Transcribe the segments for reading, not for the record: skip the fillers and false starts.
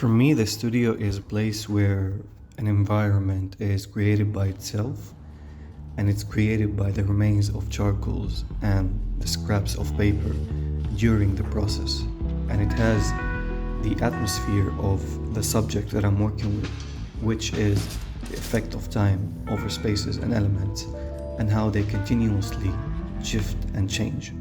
For me, the studio is a place where an environment is created by itself, and it's created by the remains of charcoals and the scraps of paper during the process. And it has the atmosphere of the subject that I'm working with, which is the effect of time over spaces and elements, and how they continuously shift and change.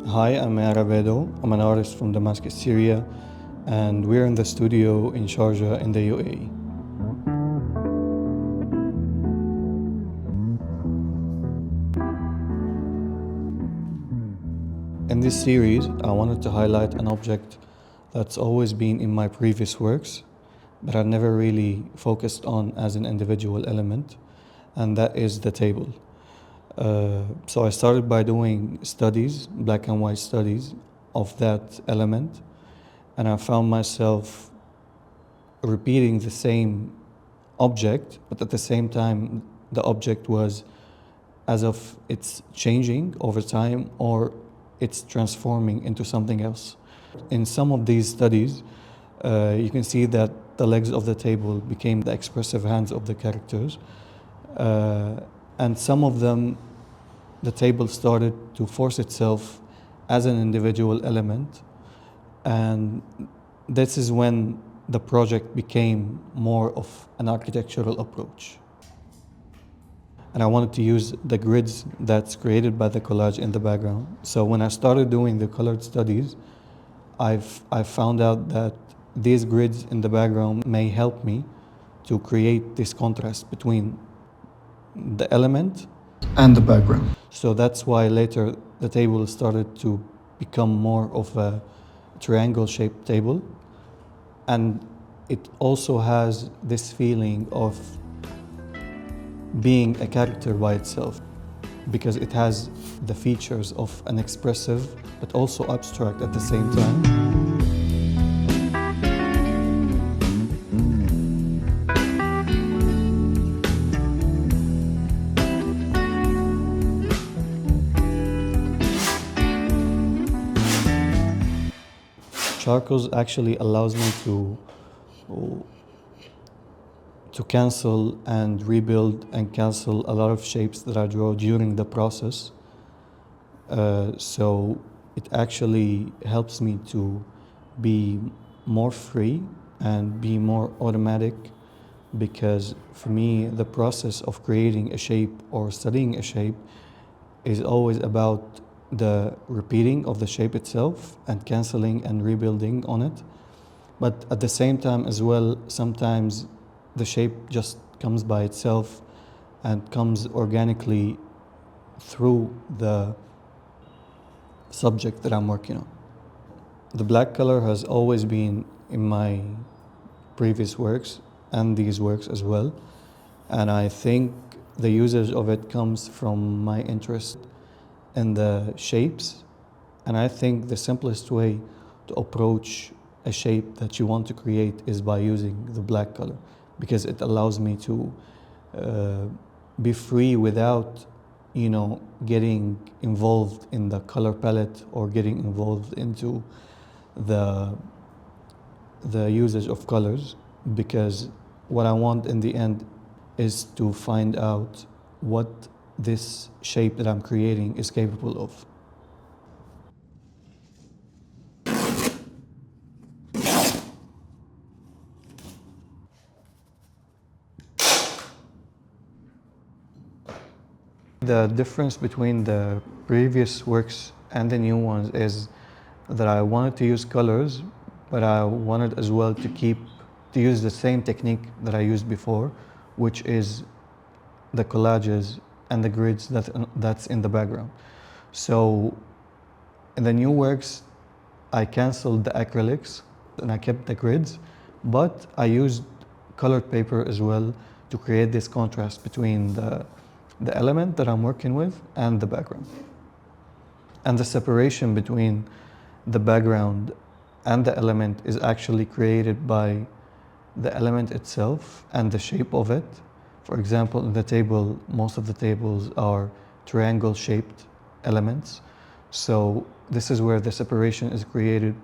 Hi, I'm Mayar Obeido. I'm an artist from Damascus, Syria, and we're in the studio in Sharjah in the UAE. In this series, I wanted to highlight an object that's always been in my previous works, but I never really focused on as an individual element, and that is the table. So I started by doing studies, black and white studies of that element, and I found myself repeating the same object, but at the same time, the object was as if it's changing over time or it's transforming into something else. In some of these studies, you can see that the legs of the table became the expressive hands of the characters. And some of them, the table started to force itself as an individual element. And this is when the project became more of an architectural approach. And I wanted to use the grids that's created by the collage in the background. So when I started doing the colored studies, I found out that these grids in the background may help me to create this contrast between the element and the background. So that's why later the table started to become more of a triangle-shaped table. And it also has this feeling of being a character by itself, because it has the features of an expressive but also abstract at the same time. Charcoals actually allows me to cancel and rebuild and cancel a lot of shapes that I draw during the process. So it actually helps me to be more free and be more automatic, because for me, the process of creating a shape or studying a shape is always about the repeating of the shape itself and canceling and rebuilding on it. But at the same time as well, sometimes the shape just comes by itself and comes organically through the subject that I'm working on. The black color has always been in my previous works and these works as well. And I think the usage of it comes from my interest in the shapes. And I think the simplest way to approach a shape that you want to create is by using the black color, because it allows me to be free without, getting involved in the color palette or getting involved into the usage of colors, because what I want in the end is to find out what this shape that I'm creating is capable of. The difference between the previous works and the new ones is that I wanted to use colors, but I wanted as well to use the same technique that I used before, which is the collages and the grids that's in the background. So in the new works, I canceled the acrylics and I kept the grids, but I used colored paper as well to create this contrast between the element that I'm working with and the background. And the separation between the background and the element is actually created by the element itself and the shape of it. For example, in the table, most of the tables are triangle-shaped elements. So this is where the separation is created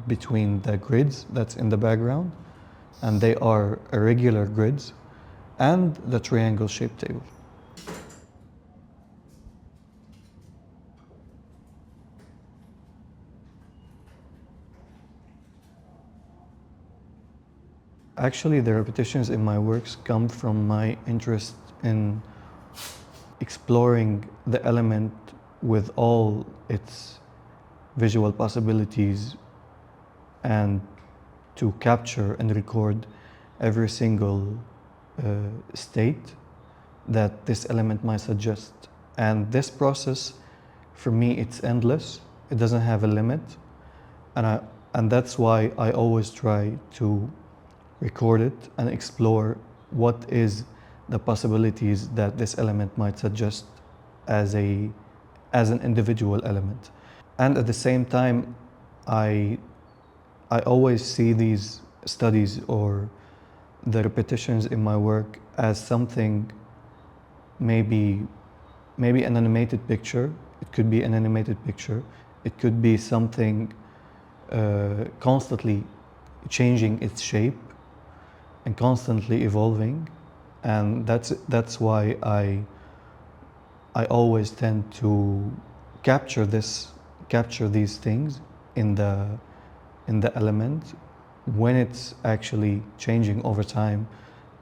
between the grids that's in the background, and they are irregular grids, and the triangle-shaped table. Actually, the repetitions in my works come from my interest in exploring the element with all its visual possibilities and to capture and record every single state that this element might suggest. And this process, for me, it's endless. It doesn't have a limit. And that's why I always try to record it and explore what is the possibilities that this element might suggest as an individual element. And at the same time, I always see these studies or the repetitions in my work as something, maybe an animated picture. It could be an animated picture. It could be something constantly changing its shape and constantly evolving. And that's why I always tend to capture these things in the element when it's actually changing over time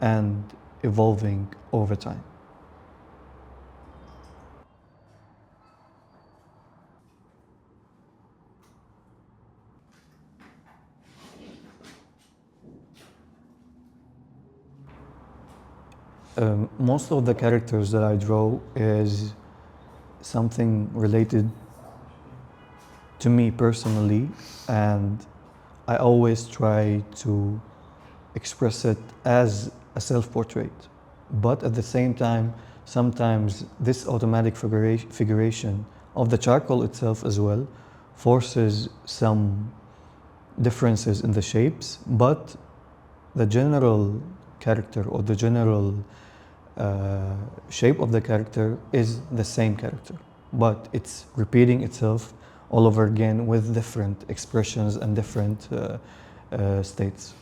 and evolving over time. Most of the characters that I draw is something related to me personally, and I always try to express it as a self-portrait. But at the same time, sometimes this automatic figuration of the charcoal itself as well forces some differences in the shapes, but the general character or the general shape of the character is the same character, but it's repeating itself all over again with different expressions and different states.